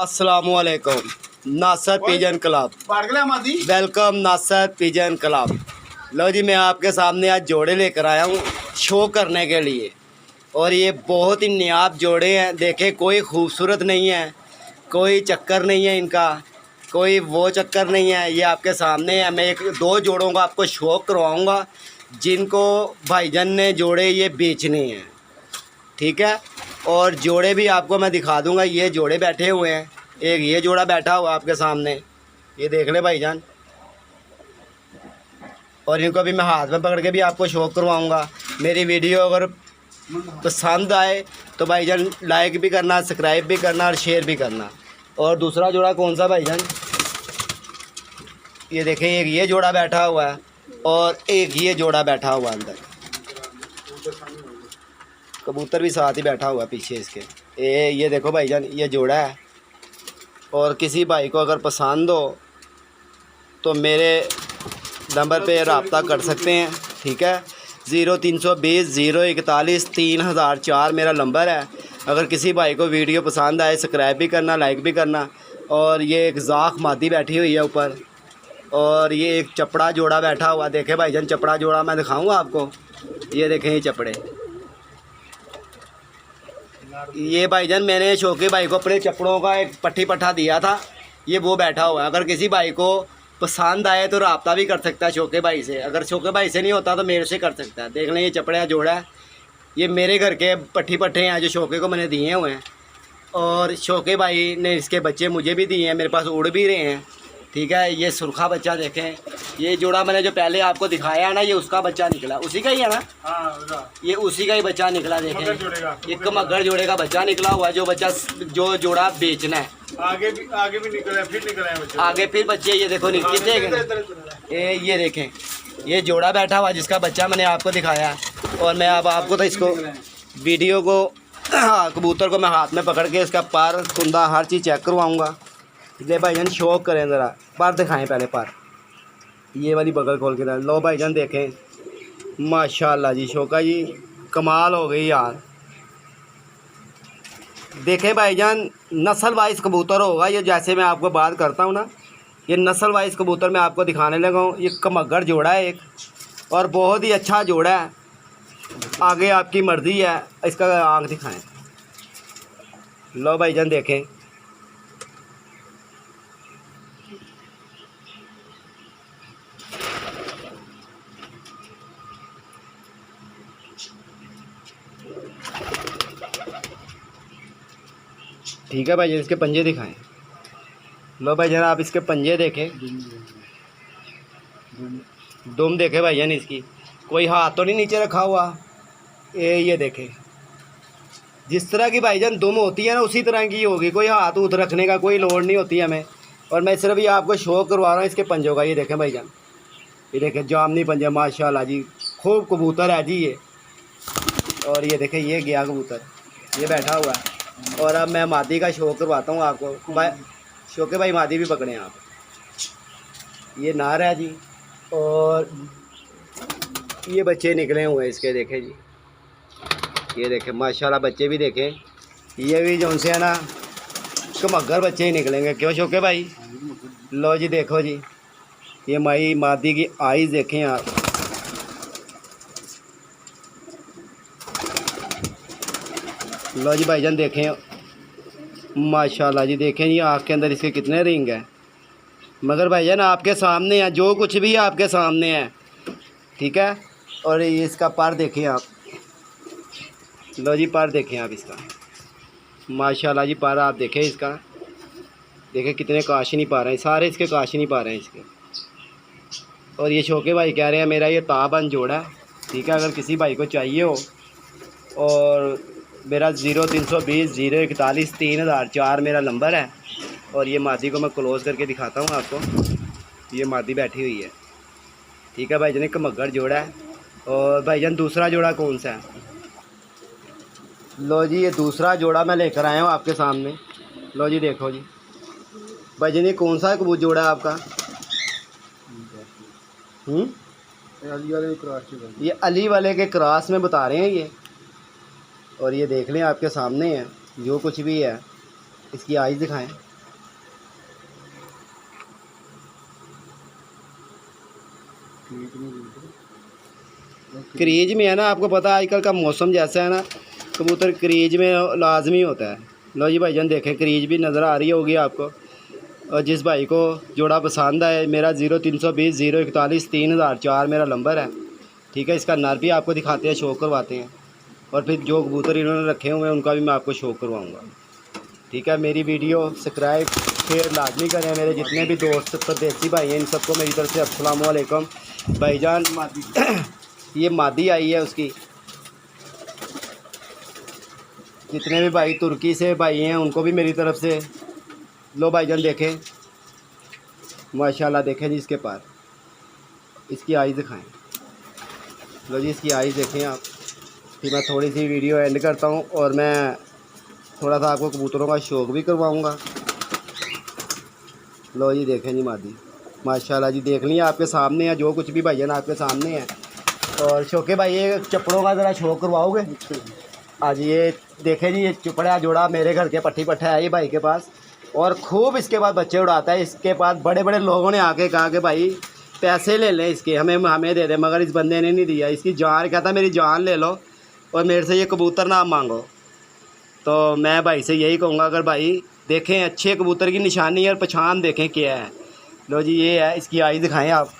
अस्सलामुअलैकुम। नासर pigeon club, welcome नासर pigeon club. लो जी, मैं आपके सामने आज जोड़े लेकर आया हूँ शो करने के लिए, और ये बहुत ही नायाब जोड़े हैं। देखें, कोई खूबसूरत नहीं है, कोई चक्कर नहीं है इनका, कोई वो चक्कर नहीं है। ये आपके सामने है। मैं एक दो जोड़ों का आपको शो करवाऊँगा जिनको भाईजान ने जोड़े ये बेचने हैं, ठीक है। और जोड़े भी आपको मैं दिखा दूंगा। ये जोड़े बैठे हुए हैं, एक ये जोड़ा बैठा हुआ आपके सामने, ये देख ले भाईजान। और इनको भी मैं हाथ में पकड़ के भी आपको शो करवाऊंगा। मेरी वीडियो अगर पसंद आए तो भाईजान लाइक भी करना, सब्सक्राइब भी करना और शेयर भी करना। और दूसरा जोड़ा कौन सा भाईजान, ये देखें, एक ये जोड़ा बैठा हुआ है और एक ये जोड़ा बैठा हुआ अंदर। कबूतर भी साथ ही बैठा हुआ पीछे इसके। ये देखो भाईजान, ये जोड़ा है। और किसी भाई को अगर पसंद हो तो मेरे नंबर पे रब्ता कर सकते हैं, ठीक है। 0320 041 3004 मेरा नंबर है। अगर किसी भाई को वीडियो पसंद आए, सब्सक्राइब भी करना, लाइक भी करना। और ये एक ज़ाख मादी बैठी हुई है ऊपर, और ये एक चपड़ा जोड़ा बैठा हुआ। देखे भाईजान, चपड़ा जोड़ा मैं दिखाऊंगा आपको। ये देखें, ये चपड़े। ये भाईजान मैंने शौके भाई को अपने चपड़ों का एक पट्टी पट्ठा दिया था, ये वो बैठा हुआ है। अगर किसी भाई को पसंद आए तो रब्ता भी कर सकता है शौके भाई से। अगर शौके भाई से नहीं होता तो मेरे से कर सकता है। देख लें, ये चपड़ा जोड़ा है। ये मेरे घर के पट्टी पट्टे हैं जो शौके को मैंने दिए हुए हैं, और शौके भाई ने इसके बच्चे मुझे भी दिए हैं, मेरे पास उड़ भी रहे हैं, ठीक है। ये सुरखा बच्चा देखें, ये जोड़ा मैंने जो पहले आपको दिखाया है ना, ये उसका बच्चा निकला, उसी का ही है ना। हाँ, ये उसी का ही बच्चा निकला। देखें, ये कमगर जोड़े का बच्चा निकला हुआ है, जो बच्चा जो जोड़ा बेचना है। आगे भी निकला, फिर निकला है बच्चा, आगे फिर बच्चे। ये देखो कितने, ये देखें, ये जोड़ा बैठा हुआ जिसका बच्चा मैंने आपको दिखाया है। और मैं अब आपको तो इसको वीडियो को कबूतर को मैं हाथ में पकड़ के इसका पर, कुंदा, हर चीज़ चेक करवाऊँगा। ले भाईजान, शौक करें ज़रा, पर दिखाएं पहले पर। ये वाली बगल खोल के लो भाईजान, देखें माशाल्लाह जी, शौका जी कमाल हो गई यार। देखें भाईजान, नस्ल वाइज कबूतर होगा ये। जैसे मैं आपको बात करता हूँ ना, ये नस्ल वाइज कबूतर मैं आपको दिखाने लगा हूँ। ये कमगर जोड़ा है एक, और बहुत ही अच्छा जोड़ा है। आगे आपकी मर्ज़ी है, इसका आँख दिखाएं। लो भाईजान देखें, ठीक है भाई, इसके पंजे दिखाएं। लो भाई जरा आप इसके पंजे देखें, दुम देखे भाईजान इसकी, कोई हाथ तो नहीं नीचे रखा हुआ। ये देखें, जिस तरह की भाईजान दुम होती है ना, उसी तरह की होगी। कोई हाथ ऊथ रखने का कोई लोड नहीं होती हमें। और मैं सिर्फ ये आपको शो करवा रहा हूँ इसके पंजों का। ये देखें भाईजान, ये देखें जामनी पंजे, माशाल्लाह जी, खूब कबूतर है जी ये। और ये देखें, ये गया कबूतर, ये बैठा हुआ है। और अब मैं मादी का शो करवाता हूँ आपको। भाई शौके भाई, मादी भी पकड़े आप। ये नार है जी, और ये बच्चे निकले हुए हैं इसके, देखें जी, ये देखें माशाल्लाह, बच्चे भी देखें। ये भी जो से है ना, कमगर बच्चे ही निकलेंगे, क्यों शौके भाई। लो जी देखो जी, ये माई मादी की आईज़ देखें आप। लो जी भाईजान देखें, माशाल्लाह जी, देखें ये आँख के अंदर इसके कितने रिंग हैं। मगर भाईजान आपके सामने है, जो कुछ भी आपके सामने है, ठीक है। और ये इसका पर देखें आप। लो जी पर देखें आप इसका, माशाल्लाह जी, पर आप देखें इसका। देखें कितने काशनी पा रहे हैं, सारे इसके काशनी पा रहे हैं इसके। और ये शौके भाई कह रहे हैं मेरा ये ताबंद जोड़ा है, ठीक है। अगर किसी भाई को चाहिए हो, और मेरा 0320 041 3004 मेरा नंबर है। और ये मादी को मैं क्लोज़ करके दिखाता हूँ आपको। ये मादी बैठी हुई है, ठीक है भाईजान, एक कमगर जोड़ा है। और भाईजान दूसरा जोड़ा कौन सा है। लो जी, ये दूसरा जोड़ा मैं लेकर आया हूँ आपके सामने। लो जी देखो जी भाईजान, ये कौन सा कबूतर जोड़ा है आपका। अली वाले क्रॉस, ये अली वाले के क्रॉस में बता रहे हैं ये। और ये देख लें आपके सामने है, जो कुछ भी है। इसकी आइज़ दिखाएं। क्रीज में है ना, आपको पता है आजकल का मौसम जैसा है ना, कबूतर क्रीज में लाजमी होता है। लो जी भाईजान देखें, क्रीज भी नज़र आ रही होगी आपको। और जिस भाई को जोड़ा पसंद आए, मेरा 0320 041 3004 मेरा नंबर है, ठीक है। इसका नर भी आपको दिखाते हैं, शो करवाते हैं, और फिर जो कबूतर इन्होंने रखे हुए हैं उनका भी मैं आपको शो करवाऊँगा, ठीक है। मेरी वीडियो सब्सक्राइब शेयर लाजमी करें। मेरे जितने भी दोस्त परदेसी भाई हैं इन सबको मेरी तरफ से अस्सलाम वालेकुम। भाईजान ये मादी आई है उसकी, जितने भी भाई तुर्की से भाई हैं उनको भी मेरी तरफ से। लो भाईजान देखें, माशाल्लाह देखें जी इसके पार, इसकी आइज़ दिखाएं। लो जी इसकी आइज़ देखें आप। फिर मैं थोड़ी सी वीडियो एंड करता हूँ और मैं थोड़ा सा आपको कबूतरों का शौक़ भी करवाऊँगा। लो जी देखें जी मादी, माशाल्लाह जी देख लिया आपके सामने है, जो कुछ भी भाईजान आपके सामने है। और शौके भाई ये चपड़ों का ज़रा शौक़ करवाओगे? आज ये देखें जी, ये चुपड़ा जोड़ा मेरे घर के पट्टी पट्ठा है ये भाई के पास, और खूब इसके बाद बच्चे उड़ाता है। इसके पास बड़े बड़े लोगों ने आके कहा कि भाई पैसे ले लें इसके, हमें दे दे, मगर इस बंदे ने नहीं दिया। इसकी जान कहता मेरी जान ले लो और मेरे से ये कबूतर ना मांगो। तो मैं भाई से यही कहूँगा, अगर भाई देखें अच्छे कबूतर की निशानी और पहचान देखें क्या है। लो जी ये है, इसकी आइज़ दिखाएँ आप,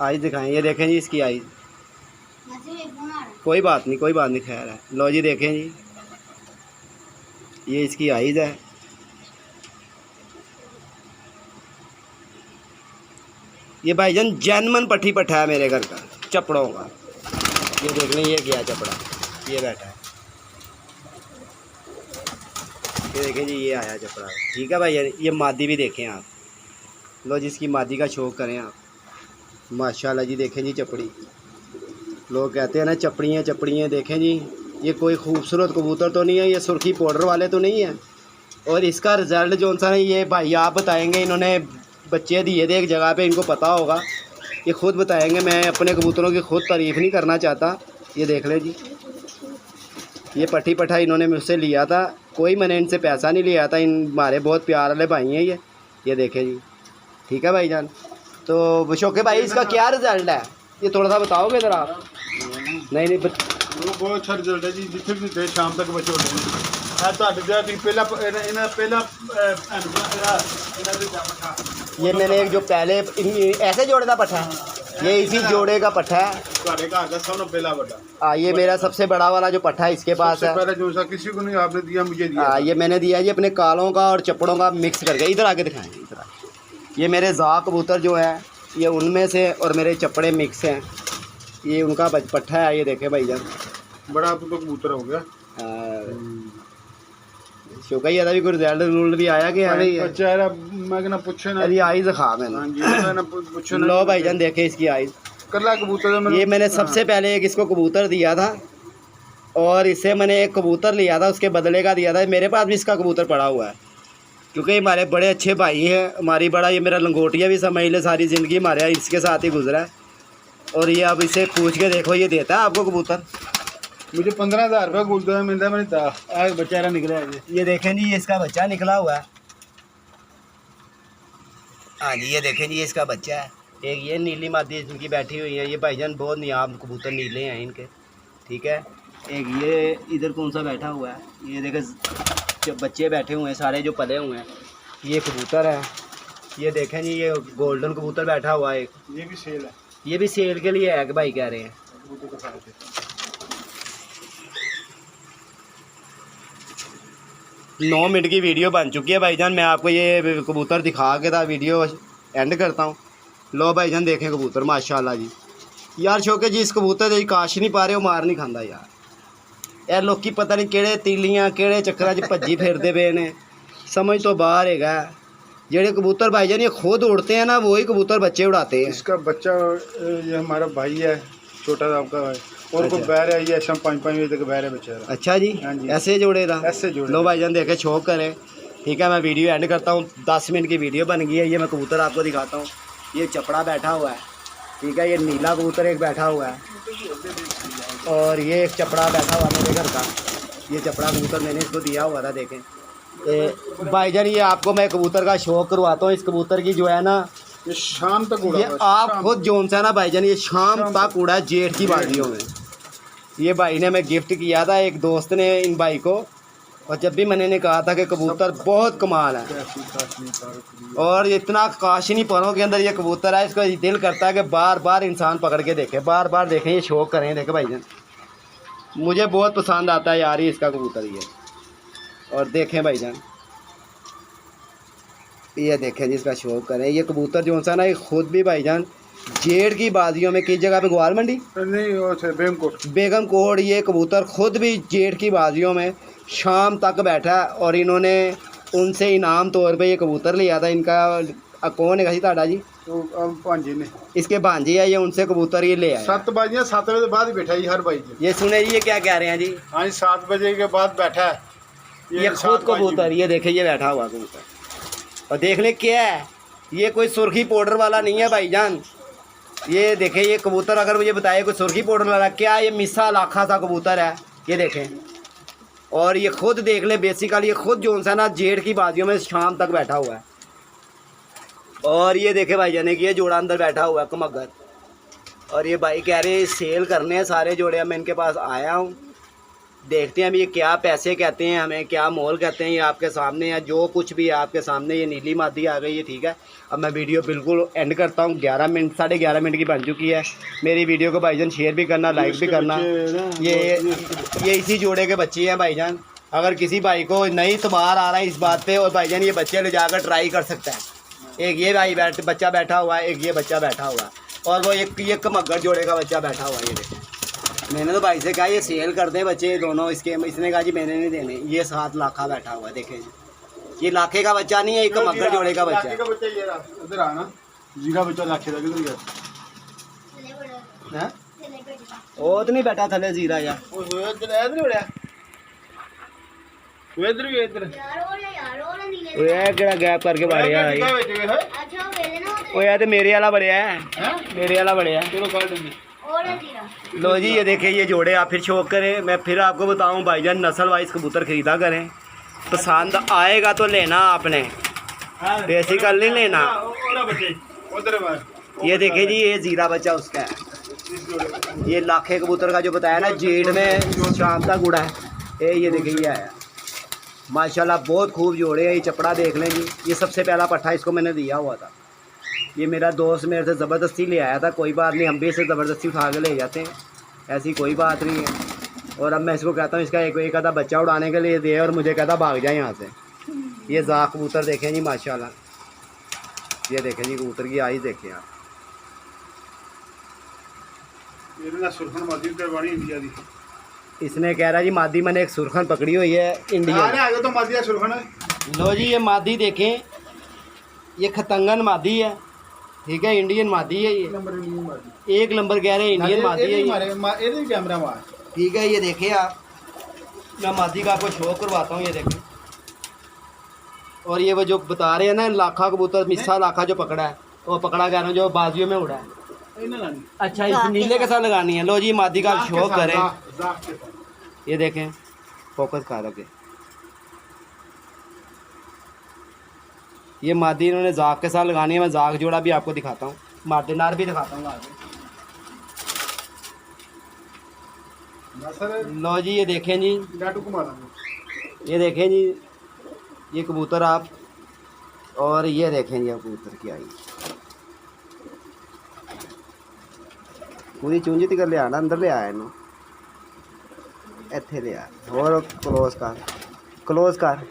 आइज़ दिखाएँ, ये देखें जी इसकी आइज़। कोई बात नहीं, कोई बात नहीं, खैर है। लो जी देखें जी, ये इसकी आइज़ है। ये भाईजान जैनमन पट्टी पट्ठा है मेरे घर का चपड़ों का। ये देख लें, ये गया चपड़ा, ये बैठा है, ये देखें जी, ये आया चपड़ा, ठीक है भाई। ये मादी भी देखें आप। लो जी इसकी मादी का शौक़ करें आप। माशाल्लाह जी देखें जी चपड़ी, लोग कहते हैं ना चपड़ियाँ चपड़ियाँ, देखें जी ये कोई खूबसूरत कबूतर तो नहीं है, ये सुर्खी पाउडर वाले तो नहीं है। और इसका रिज़ल्ट जो सा है ये भाई आप बताएंगे, इन्होंने बच्चे दिए थे एक जगह पे, इनको पता होगा, ये ख़ुद बताएंगे। मैं अपने कबूतरों की ख़ुद तारीफ़ नहीं करना चाहता। ये देख लें जी, ये पट्टी पट्ठा इन्होंने मुझसे लिया था, कोई मैंने इनसे पैसा नहीं लिया था। इन हमारे बहुत प्यार वाले भाई हैं ये देखें जी, ठीक है भाईजान। तो शौके भाई इसका क्या रिज़ल्ट है, ये थोड़ा सा बताओगे ज़रा आप? नहीं वो बहुत अच्छा रिजल्ट है जी, जितने भी थे शाम तक बच्चे उड़े हैं। ये मैंने एक जो पहले ऐसे जोड़े का पट्ठा है, ये इसी जोड़े का पट्ठा है। हाँ ये मेरा सबसे बड़ा वाला जो पट्ठा है इसके पास है। पहले जो सा किसी को नहीं आपने दिया, मुझे दिया। हाँ ये मैंने दिया जी अपने कालों का और चपड़ों का मिक्स करके। इधर आके दिखाएं, इधर आके। ये मेरे ज़ा कबूतर जो है ये उनमें से, और मेरे चपड़े मिक्स हैं, ये उनका पट्ठा है। ये देखे भाईजान, बड़ा तो कबूतर हो गया। शौका ही भी कोई रिजल्ट भी आया कि चेहरा मैं कहना पूछे ना, अरे आइज़ दिखा मैंने। लो भाईजान देखे इसकी आइज़, कल्ला कबूतर ये मैंने सबसे पहले एक इसको कबूतर दिया था, और इससे मैंने एक कबूतर लिया था, उसके बदले का दिया था। मेरे पास भी इसका कबूतर पड़ा हुआ है, क्योंकि हमारे बड़े अच्छे भाई हैं, हमारी बड़ा, ये मेरा लंगोटिया भी समझ ले, सारी ज़िंदगी हमारे इसके साथ ही गुजरा है। और ये अब इसे पूछ के देखो, ये देता है आपको कबूतर। मुझे 15,000 रुपये कबूतर मिलता है। मैंने बच्चा निकला है, ये देखें जी, ये इसका बच्चा निकला हुआ है। हाँ जी ये देखें जी, ये इसका बच्चा है। एक ये नीली मादी इनकी बैठी हुई है। ये भाईजान बहुत नियाब कबूतर नीले हैं इनके, ठीक है। एक ये इधर कौन सा बैठा हुआ है, ये देखें जो बच्चे बैठे हुए हैं सारे जो पले हुए हैं, ये कबूतर है। ये देखें जी, ये गोल्डन कबूतर बैठा हुआ है एक, ये भी सेल है। ये भी सेल के लिए है कि भाई कह रहे हैं। 9 मिनट की वीडियो बन चुकी है भाईजान, मैं आपको ये कबूतर दिखा के था वीडियो एंड करता हूँ। लो भाईजान देखें कबूतर, माशाल्लाह जी। यार शौके जी इस कबूतर जी काश नहीं पा रहे हो, मार नहीं खांदा यार लोग की पता नहीं केड़े तीलियाँ केड़े चक्कर च भज्जी फिरते पे ने, समझ तो बाहर है। जेड़े कबूतर भाईजान ये खुद उड़ते हैं ना, वही कबूतर बच्चे उड़ाते हैं। इसका बच्चा ये हमारा भाई है, छोटा सा आपका भाई, और को बैर है, ये शाम 5-5 बजे तक बैर है बच्चा। अच्छा जी, ऐसे जोड़े था, ऐसे जोड़े। लो भाईजान देखे शौक करें, ठीक है। मैं वीडियो एंड करता हूँ, 10 मिनट की वीडियो बन गई है। ये मैं कबूतर आपको दिखाता हूँ, ये चपड़ा बैठा हुआ है, ठीक है। ये नीला कबूतर एक बैठा हुआ है, और ये एक चपड़ा बैठा हुआ मेरे घर का। ये चपड़ा कबूतर मैंने इसको दिया हुआ था, देखें भाईजान। ये आपको मैं कबूतर का शौक़ करवाता हूँ। इस कबूतर की जो है ना ये शाम तक उड़ा ये बस, आप शाम खुद जोन सा ना भाईजान, ये शाम शाम तक उड़ा है जेठ की बाजियों में। ये भाई ने हमें गिफ्ट किया था, एक दोस्त ने इन भाई को, और जब भी मैंने कहा था कि कबूतर बहुत कमाल है, कैसी काशनी तारक और इतना काशनी परों के अंदर ये कबूतर है, इसको दिल करता है कि बार बार इंसान पकड़ के देखे, बार बार देखें, ये शौक करें। देखे भाईजान, मुझे बहुत पसंद आता है यार ये इसका कबूतर ये। और देखें भाईजान, ये देखें जिसका शौक करें, ये कबूतर जो सा ना, ये खुद भी भाईजान जेठ की बाजियों में, किस जगह पे, ग्वाल मंडी नहीं वो थे बेगमकोट। बेगम कोट, ये कबूतर खुद भी जेठ की बाजियों में शाम तक बैठा है। और इन्होंने उनसे इनाम तौर पे ये कबूतर लिया था। इनका कौन है ताड़ा जी? तो अब भांजी ने इसके भांजी है, ये उनसे कबूतर ये ले आए। 7 बजे 7 बजे बाद ही बैठा ही हर भाई जी। ये सुने जी, ये क्या कह रहे हैं जी? हाँ जी 7 बजे के बाद बैठा है ये खुद 7 बजे कबूतर, ये देखे ये बैठा हुआ कबूतर। और देख ले क्या है, ये कोई सुर्खी पाउडर वाला नहीं है भाईजान। ये देखें ये कबूतर, अगर मुझे बताए कोई सुर्खी पाउडर वाला, क्या ये मिसा लाखा सा कबूतर है, ये देखें। और ये खुद देख ले, बेसिकली ये खुद जो सा ना जेठ की बाजियों में शाम तक बैठा हुआ है। और ये देखे भाईजान कि ये जोड़ा अंदर बैठा हुआ है कमगर। और ये भाई कह रहे हैं सेल करने हैं सारे जोड़े। अब मैं इनके पास आया हूँ, देखते हैं अभी ये क्या पैसे कहते हैं, हमें क्या मोल कहते हैं। ये आपके सामने है, जो कुछ भी है आपके सामने। ये नीली मादी आ गई है, ठीक है। अब मैं वीडियो बिल्कुल एंड करता हूँ। 11 मिनट 11.5 मिनट की बन चुकी है। मेरी वीडियो को भाईजान शेयर भी करना, लाइक भी करना। ये इसी जोड़े के बच्चे हैं भाईजान। अगर किसी भाई को नहीं तबार आ रहा है इस बात पे, और भाईजान ये बच्चे ले जाकर ट्राई कर सकता है। एक ये भाई बच्चा बैठा हुआ है, एक ये बच्चा बैठा हुआ है, और वो एक ये कमगर जोड़े का बच्चा बैठा हुआ है। ये देखो, मैंने तो भाई से कहा ये सेल कर दें बच्चे दोनों इसके। इसने कहा जी मैंने नहीं देने। ये 7 लाखा बैठा हुआ है, देखें जी। ये लाखे का बच्चा नहीं है, एक मगर जोड़े का बच्चा है। इधर आना जीरा बच्चा लाखे का किधर गया हैं? वो तो नहीं बैठा थले जीरा यार। वो इधर नहीं उड़या, वो इधर भी इधर वो यार केड़ा गैप करके बाड़िया है। वो यार तो मेरे वाला बढ़िया है, मेरे वाला बढ़िया। चलो काट देंगे। लो जी, ये देखिए ये जोड़े आप फिर शौक करें। मैं फिर आपको बताऊं भाईजान, नस्ल वाइज कबूतर ख़रीदा करें। पसंद आएगा तो लेना आपने, बेसिकल नहीं लेना। ये देखिए जी, ये जीरा बच्चा उसका है। ये लाखे कबूतर का जो बताया ना, जेठ में शाम तक उड़ा है। ये देखिए ये आया माशाल्लाह, बहुत खूब जोड़े हैं। ये चपड़ा देख लें जी, ये सबसे पहला पट्ठा इसको मैंने दिया हुआ था। ये मेरा दोस्त मेरे से ज़बरदस्ती ले आया था। कोई बात नहीं, हम भी इसे ज़बरदस्ती उठा के ले जाते हैं, ऐसी कोई बात नहीं है। और अब मैं इसको कहता हूँ इसका एक आधा बच्चा उड़ाने के लिए दे, और मुझे कहता भाग जाए यहाँ से। ये जा कबूतर देखें जी माशाल्लाह, ये देखें जी कबूतर की आइज़ देखें आप। इसने कह रहा जी मादी, मैंने एक सुरखन पकड़ी हुई है इंडिया। तो मादिया सुरखन। लो जी, ये मादी देखें, ये खतंगन मादी है, ठीक है। इंडियन मादी है, ये एक नंबर कह रहे हैं, इंडियन मादी है ये, कैमरा मार, ठीक है। ये देखें आप, मैं मादी का आपको शो करवाता हूँ, ये देखें। और ये वो जो बता रहे हैं ना लाखा कबूतर, मिस्सा लाखा जो पकड़ा है, वो पकड़ा गया ना जो बाजियों में उड़ा है। अच्छा, इस नीले के साथ लगानी है। लो जी, मादी का शो करें, ये देखें, फोकस कर रखे। ये मादी इन्होंने जाग के साथ लगानी है। मैं जाग जोड़ा भी आपको दिखाता हूँ, मादेनार भी दिखाता हूँ आगे। लो जी, ये देखें जी, ये देखें जी ये कबूतर आप, और ये देखें जी कबूतर की आई पूरी चूंजी तक ले आना, अंदर ले आया इन्हों, इत्थे ले आ। और क्लोज कर, क्लोज कर।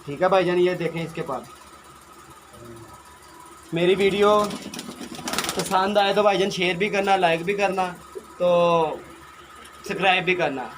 ठीक है भाईजान, ये देखें इसके पास। मेरी वीडियो पसंद आए तो भाईजान शेयर भी करना, लाइक भी करना, तो सब्सक्राइब भी करना।